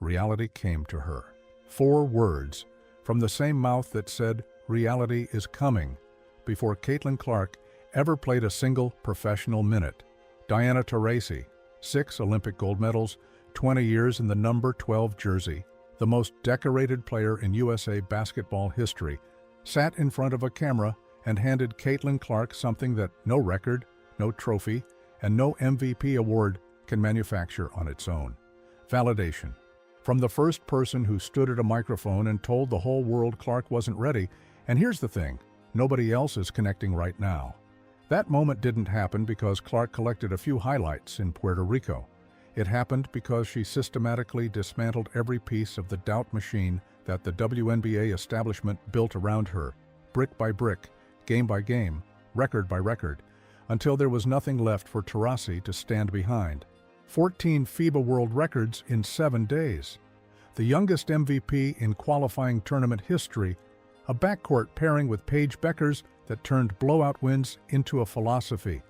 reality came to her. 4 words from the same mouth that said, "Reality is coming," before Caitlin Clark ever played a single professional minute. Diana Taurasi, 6 Olympic gold medals, 20 years in the number 12 jersey, the most decorated player in USA basketball history, sat in front of a camera and handed Caitlin Clark something that no record, no trophy, and no MVP award can manufacture on its own: validation. From the first person who stood at a microphone and told the whole world Clark wasn't ready, and here's the thing, nobody else is connecting right now. That moment didn't happen because Clark collected a few highlights in Puerto Rico. It happened because she systematically dismantled every piece of the doubt machine that the WNBA establishment built around her, brick by brick, game by game, record by record, until there was nothing left for Taurasi to stand behind. 14 FIBA world records in 7 days. The youngest MVP in qualifying tournament history, a backcourt pairing with Paige Beckers that turned blowout wins into a philosophy,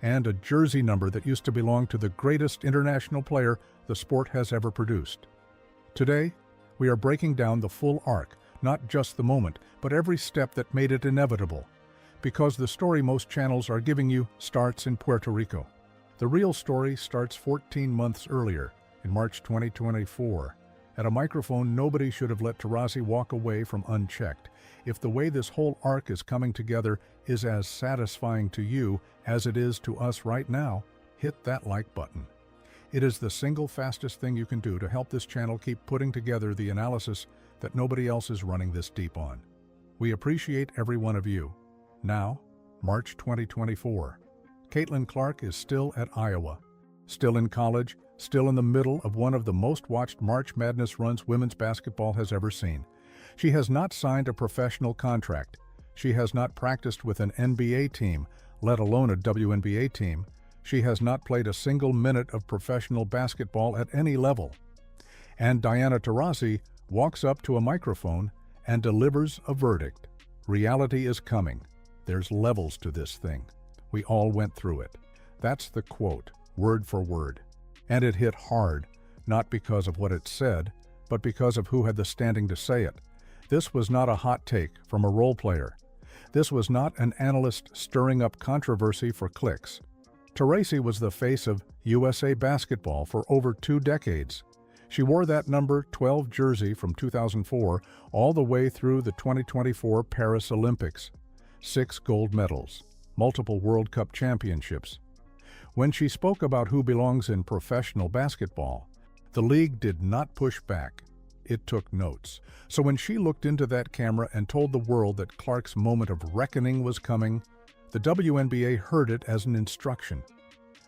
and a jersey number that used to belong to the greatest international player the sport has ever produced. Today, we are breaking down the full arc, not just the moment, but every step that made it inevitable, because the story most channels are giving you starts in Puerto Rico. The real story starts 14 months earlier, in March 2024. At a microphone, nobody should have let Taurasi walk away from unchecked. If the way this whole arc is coming together is as satisfying to you as it is to us right now, hit that like button. It is the single fastest thing you can do to help this channel keep putting together the analysis that nobody else is running this deep on. We appreciate every one of you. Now, March 2024. Caitlin Clark is still at Iowa, still in college, still in the middle of one of the most watched March Madness runs women's basketball has ever seen. She has not signed a professional contract. She has not practiced with an NBA team, let alone a WNBA team. She has not played a single minute of professional basketball at any level. And Diana Taurasi walks up to a microphone and delivers a verdict. Reality is coming. There's levels to this thing. We all went through it. That's the quote, word for word. And it hit hard, not because of what it said, but because of who had the standing to say it. This was not a hot take from a role player. This was not an analyst stirring up controversy for clicks. Taurasi was the face of USA basketball for over 2 decades. She wore that number 12 jersey from 2004 all the way through the 2024 Paris Olympics. 6 gold medals, multiple World Cup championships. When she spoke about who belongs in professional basketball, the league did not push back. It took notes. So when she looked into that camera and told the world that Clark's moment of reckoning was coming, the WNBA heard it as an instruction.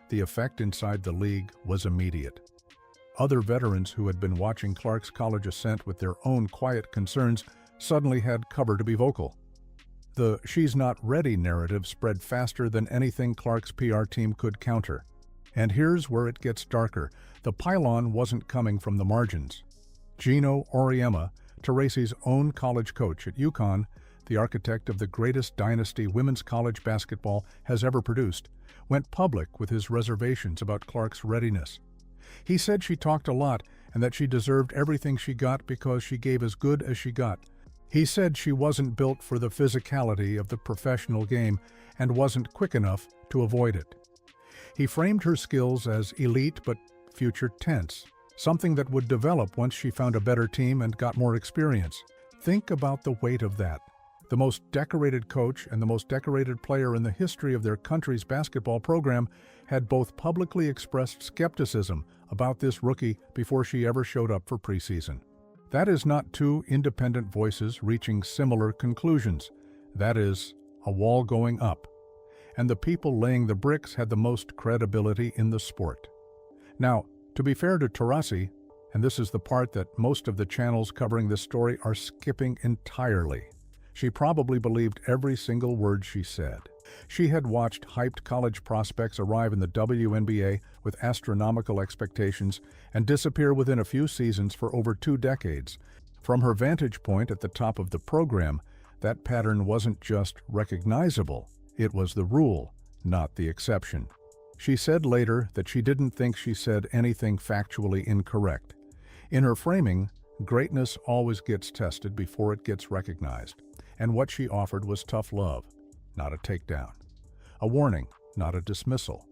The effect inside the league was immediate. Other veterans who had been watching Clark's college ascent with their own quiet concerns suddenly had cover to be vocal. The "she's not ready" narrative spread faster than anything Clark's PR team could counter. And here's where it gets darker. The pylon wasn't coming from the margins. Geno Auriemma, Taurasi's own college coach at UConn, the architect of the greatest dynasty women's college basketball has ever produced, went public with his reservations about Clark's readiness. He said she talked a lot and that she deserved everything she got because she gave as good as she got. He said she wasn't built for the physicality of the professional game and wasn't quick enough to avoid it. He framed her skills as elite but future tense, something that would develop once she found a better team and got more experience. Think about the weight of that. The most decorated coach and the most decorated player in the history of their country's basketball program had both publicly expressed skepticism about this rookie before she ever showed up for preseason. That is not 2 independent voices reaching similar conclusions. That is a wall going up. And the people laying the bricks had the most credibility in the sport. Now, to be fair to Taurasi, and this is the part that most of the channels covering this story are skipping entirely, she probably believed every single word she said. She had watched hyped college prospects arrive in the WNBA with astronomical expectations and disappear within a few seasons for over 2 decades. From her vantage point at the top of the program, that pattern wasn't just recognizable, it was the rule, not the exception. She said later that she didn't think she said anything factually incorrect. In her framing, greatness always gets tested before it gets recognized, and what she offered was tough love, not a takedown. A warning, not a dismissal.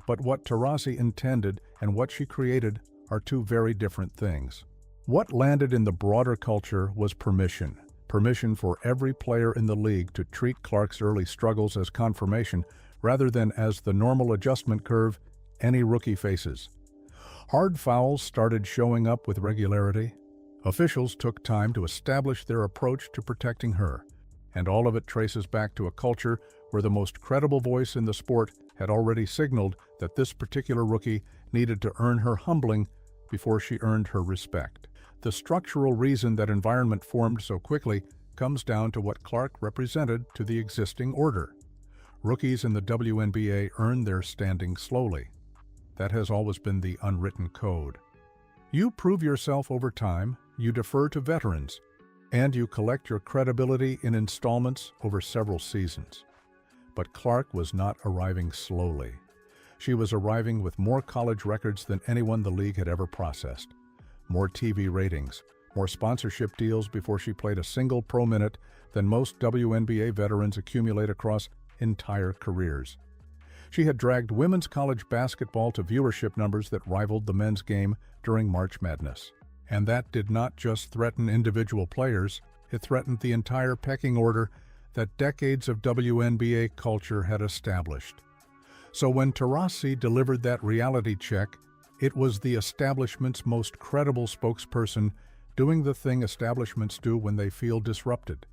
But what Taurasi intended and what she created are two very different things. What landed in the broader culture was permission. Permission for every player in the league to treat Clark's early struggles as confirmation rather than as the normal adjustment curve any rookie faces. Hard fouls started showing up with regularity. Officials took time to establish their approach to protecting her, and all of it traces back to a culture where the most credible voice in the sport had already signaled that this particular rookie needed to earn her humbling before she earned her respect. The structural reason that environment formed so quickly comes down to what Clark represented to the existing order. Rookies in the WNBA earn their standing slowly. That has always been the unwritten code. You prove yourself over time, you defer to veterans, and you collect your credibility in installments over several seasons. But Clark was not arriving slowly. She was arriving with more college records than anyone the league had ever processed. More TV ratings, more sponsorship deals before she played a single pro minute than most WNBA veterans accumulate across entire careers. She had dragged women's college basketball to viewership numbers that rivaled the men's game during March Madness. And that did not just threaten individual players, it threatened the entire pecking order that decades of WNBA culture had established. So when Taurasi delivered that reality check, it was the establishment's most credible spokesperson doing the thing establishments do when they feel disrupted.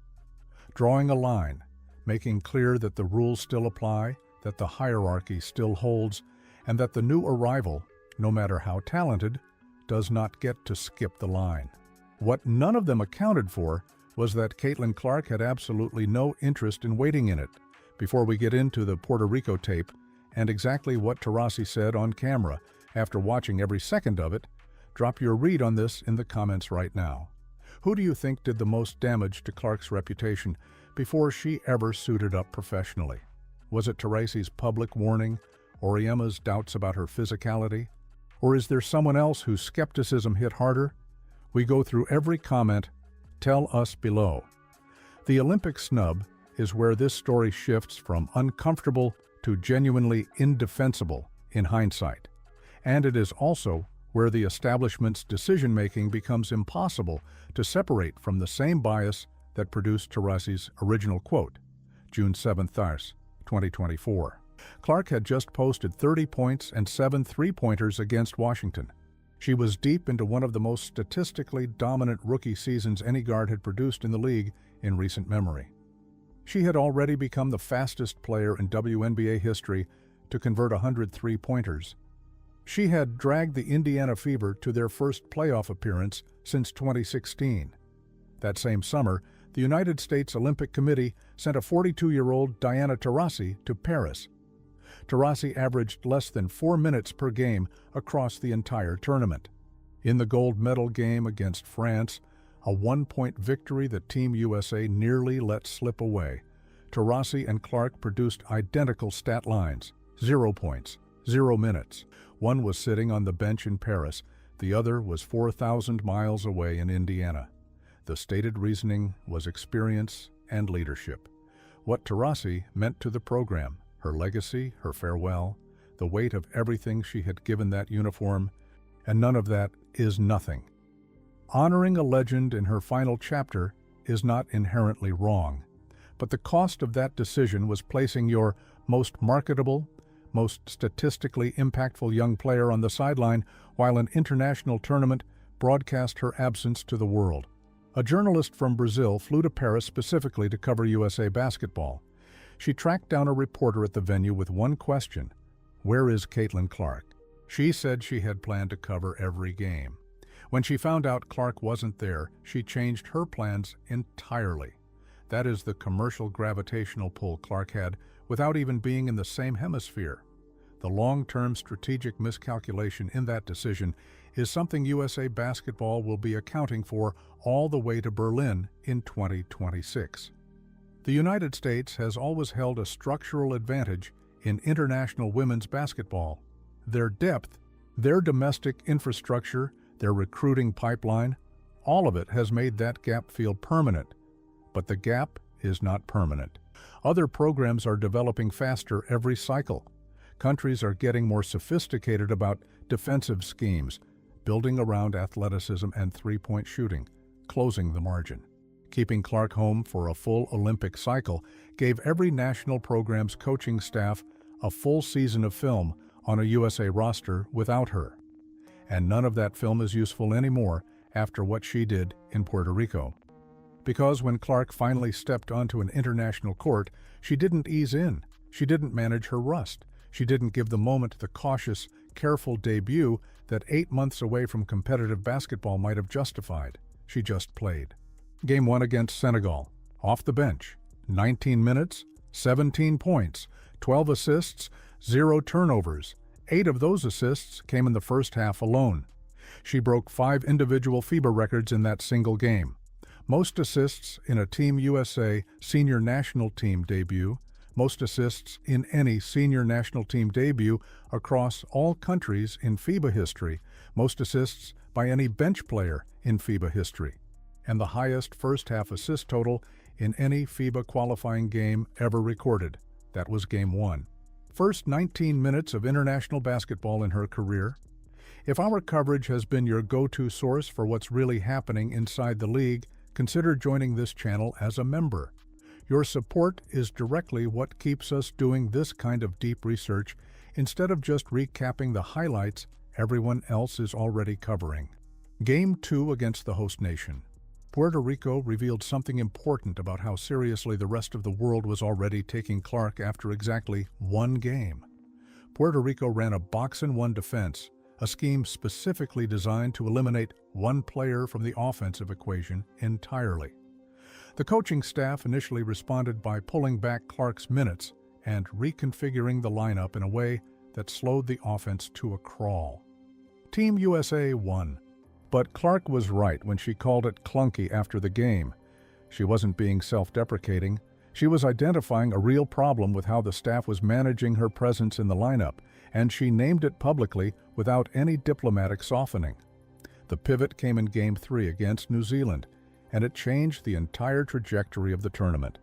Drawing a line, making clear that the rules still apply, that the hierarchy still holds, and that the new arrival, no matter how talented, does not get to skip the line. What none of them accounted for was that Caitlin Clark had absolutely no interest in waiting in it. Before we get into the Puerto Rico tape and exactly what Taurasi said on camera after watching every second of it, drop your read on this in the comments right now. Who do you think did the most damage to Clark's reputation before she ever suited up professionally? Was it Taurasi's public warning, Auriemma's doubts about her physicality? Or is there someone else whose skepticism hit harder? We go through every comment. Tell us below. The Olympic snub is where this story shifts from uncomfortable to genuinely indefensible in hindsight. And it is also where the establishment's decision-making becomes impossible to separate from the same bias that produced Taurasi's original quote, June 7, 2024. Clark had just posted 30 points and 7 three-pointers against Washington. She was deep into one of the most statistically dominant rookie seasons any guard had produced in the league in recent memory. She had already become the fastest player in WNBA history to convert 100 three-pointers. She had dragged the Indiana Fever to their first playoff appearance since 2016. That same summer, the United States Olympic Committee sent a 42-year-old Diana Taurasi to Paris. Taurasi averaged less than 4 minutes per game across the entire tournament. In the gold medal game against France, a one-point victory that Team USA nearly let slip away, Taurasi and Clark produced identical stat lines: 0 points, 0 minutes. One was sitting on the bench in Paris, the other was 4,000 miles away in Indiana. The stated reasoning was experience and leadership. What Taurasi meant to the program, her legacy, her farewell, the weight of everything she had given that uniform, and none of that is nothing. Honoring a legend in her final chapter is not inherently wrong, but the cost of that decision was placing your most marketable, most statistically impactful young player on the sideline while an international tournament broadcast her absence to the world. A journalist from Brazil flew to Paris specifically to cover USA basketball. She tracked down a reporter at the venue with one question: where is Caitlin Clark? She said she had planned to cover every game. When she found out Clark wasn't there, she changed her plans entirely. That is the commercial gravitational pull Clark had without even being in the same hemisphere. The long-term strategic miscalculation in that decision is something USA basketball will be accounting for all the way to Berlin in 2026. The United States has always held a structural advantage in international women's basketball. Their depth, their domestic infrastructure, their recruiting pipeline, all of it has made that gap feel permanent. But the gap is not permanent. Other programs are developing faster every cycle. Countries are getting more sophisticated about defensive schemes, building around athleticism and three-point shooting, closing the margin. Keeping Clark home for a full Olympic cycle gave every national program's coaching staff a full season of film on a USA roster without her. And none of that film is useful anymore after what she did in Puerto Rico. Because when Clark finally stepped onto an international court, she didn't ease in. She didn't manage her rust. She didn't give the moment the cautious, careful debut that 8 months away from competitive basketball might have justified. She just played. Game 1 against Senegal. Off the bench. 19 minutes, 17 points, 12 assists, 0 turnovers. 8 of those assists came in the first half alone. She broke 5 individual FIBA records in that single game. Most assists in a Team USA senior national team debut, most assists in any senior national team debut across all countries in FIBA history, most assists by any bench player in FIBA history, and the highest first-half assist total in any FIBA qualifying game ever recorded. That was Game 1. First 19 minutes of international basketball in her career. If our coverage has been your go-to source for what's really happening inside the league, consider joining this channel as a member. Your support is directly what keeps us doing this kind of deep research instead of just recapping the highlights everyone else is already covering. Game 2 against the host nation. Puerto Rico revealed something important about how seriously the rest of the world was already taking Clark after exactly one game. Puerto Rico ran a box-and-one defense, a scheme specifically designed to eliminate one player from the offensive equation entirely. The coaching staff initially responded by pulling back Clark's minutes and reconfiguring the lineup in a way that slowed the offense to a crawl. Team USA won, but Clark was right when she called it clunky after the game. She wasn't being self-deprecating. She was identifying a real problem with how the staff was managing her presence in the lineup, and she named it publicly without any diplomatic softening. The pivot came in Game 3 against New Zealand, and it changed the entire trajectory of the tournament.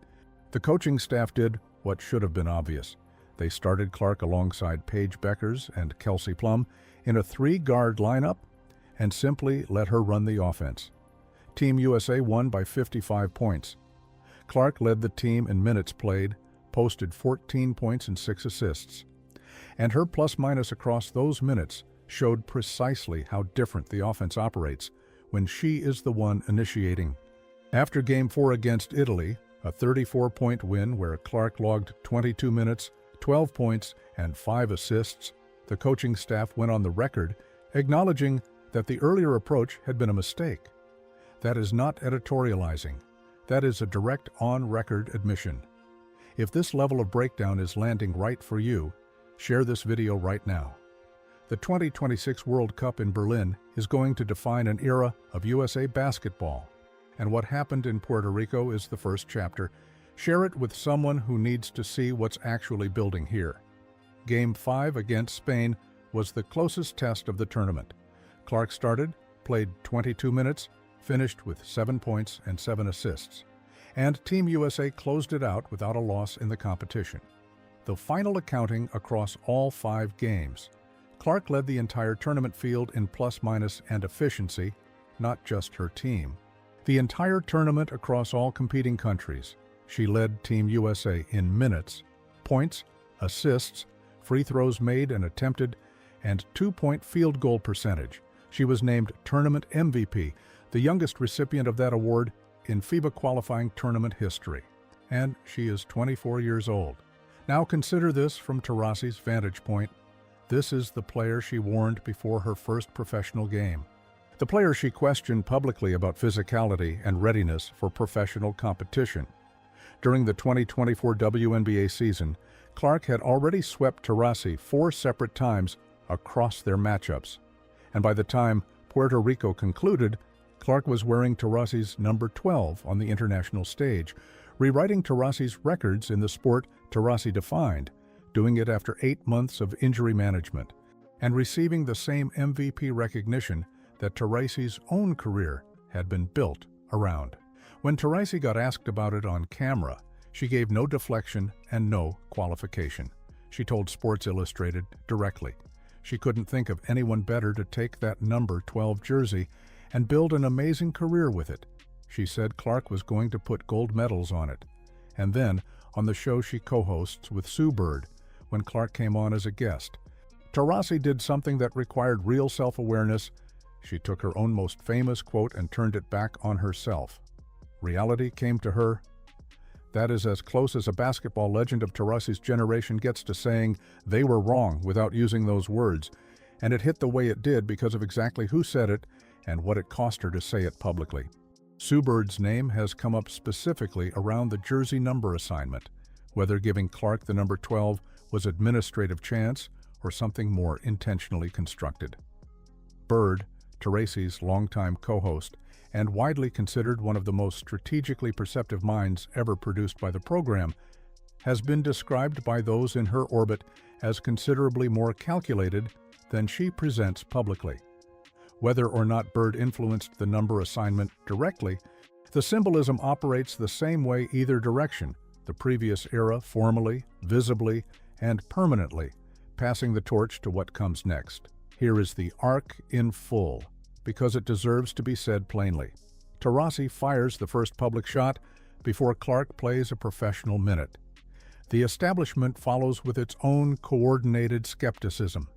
The coaching staff did what should have been obvious. They started Clark alongside Paige, Beckers, and Kelsey, Plum in a 3-guard lineup and simply let her run the offense. Team USA won by 55 points. Clark led the team in minutes played, posted 14 points and 6 assists. And her plus-minus across those minutes showed precisely how different the offense operates when she is the one initiating. After Game 4 against Italy, a 34-point win where Clark logged 22 minutes, 12 points, and 5 assists, the coaching staff went on the record acknowledging that the earlier approach had been a mistake. That is not editorializing. That is a direct on-record admission. If this level of breakdown is landing right for you, share this video right now. The 2026 World Cup in Berlin is going to define an era of USA basketball, and what happened in Puerto Rico is the first chapter. Share it with someone who needs to see what's actually building here. Game 5 against Spain was the closest test of the tournament. Clark started, played 22 minutes, finished with 7 points and 7 assists, and Team USA closed it out without a loss in the competition. The final accounting across all 5 games, Clark led the entire tournament field in plus-minus and efficiency, not just her team. The entire tournament across all competing countries, she led Team USA in minutes, points, assists, free throws made and attempted, and 2-point field goal percentage. She was named Tournament MVP, the youngest recipient of that award in FIBA qualifying tournament history. And she is 24 years old. Now consider this from Taurasi's vantage point. This is the player she warned before her first professional game. The player she questioned publicly about physicality and readiness for professional competition. During the 2024 WNBA season, Clark had already swept Taurasi 4 separate times across their matchups. And by the time Puerto Rico concluded, Clark was wearing Taurasi's number 12 on the international stage, rewriting Taurasi's records in the sport Taurasi defined, doing it after 8 months of injury management, and receiving the same MVP recognition that Taurasi's own career had been built around. When Taurasi got asked about it on camera, she gave no deflection and no qualification. She told Sports Illustrated directly she couldn't think of anyone better to take that number 12 jersey and build an amazing career with it. She said Clark was going to put gold medals on it. And then, on the show she co-hosts with Sue Bird, when Clark came on as a guest, Taurasi did something that required real self-awareness. She took her own most famous quote and turned it back on herself. Reality came to her. That is as close as a basketball legend of Taurasi's generation gets to saying they were wrong without using those words, and it hit the way it did because of exactly who said it and what it cost her to say it publicly. Sue Bird's name has come up specifically around the jersey number assignment, whether giving Clark the number 12 was administrative chance or something more intentionally constructed. Bird, Taurasi's longtime co-host, and widely considered one of the most strategically perceptive minds ever produced by the program, has been described by those in her orbit as considerably more calculated than she presents publicly. Whether or not Bird influenced the number assignment directly, the symbolism operates the same way either direction, the previous era formally, visibly, and permanently, passing the torch to what comes next. Here is the arc in full, because it deserves to be said plainly. Taurasi fires the first public shot before Clark plays a professional minute. The establishment follows with its own coordinated skepticism.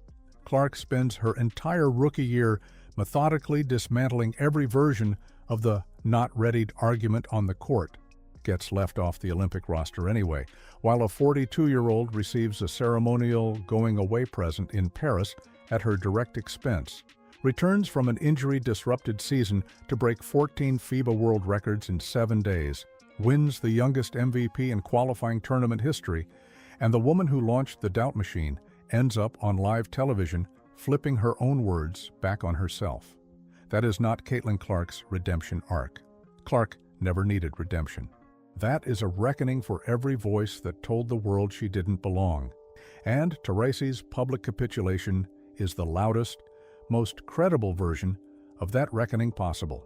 Clark spends her entire rookie year methodically dismantling every version of the not-readied argument on the court, gets left off the Olympic roster anyway, while a 42-year-old receives a ceremonial going-away present in Paris at her direct expense, returns from an injury-disrupted season to break 14 FIBA world records in 7 days, wins the youngest MVP in qualifying tournament history, and the woman who launched the doubt machine ends up on live television flipping her own words back on herself. That is not Caitlin Clark's redemption arc. Clark never needed redemption. That is a reckoning for every voice that told the world she didn't belong. And Taurasi's public capitulation is the loudest, most credible version of that reckoning possible.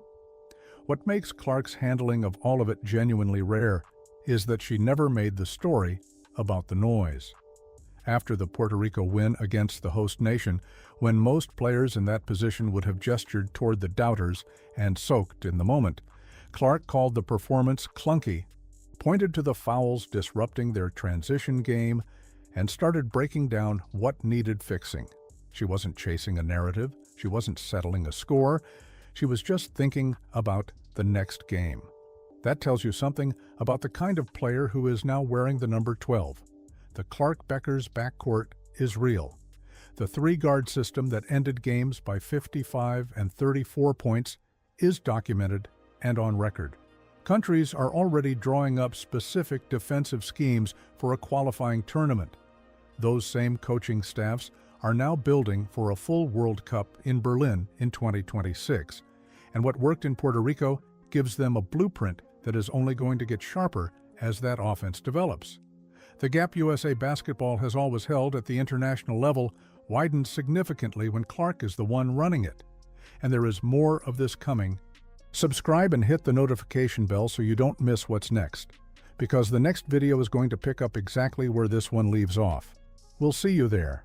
What makes Clark's handling of all of it genuinely rare is that she never made the story about the noise. After the Puerto Rico win against the host nation, when most players in that position would have gestured toward the doubters and soaked in the moment, Clark called the performance clunky, pointed to the fouls disrupting their transition game, and started breaking down what needed fixing. She wasn't chasing a narrative, she wasn't settling a score, she was just thinking about the next game. That tells you something about the kind of player who is now wearing the number 12. The Clark-Beckers backcourt is real. The three-guard system that ended games by 55 and 34 points is documented and on record. Countries are already drawing up specific defensive schemes for a qualifying tournament. Those same coaching staffs are now building for a full World Cup in Berlin in 2026. And what worked in Puerto Rico gives them a blueprint that is only going to get sharper as that offense develops. The gap USA basketball has always held at the international level widens significantly when Clark is the one running it. And there is more of this coming. Subscribe and hit the notification bell so you don't miss what's next, because the next video is going to pick up exactly where this one leaves off. We'll see you there.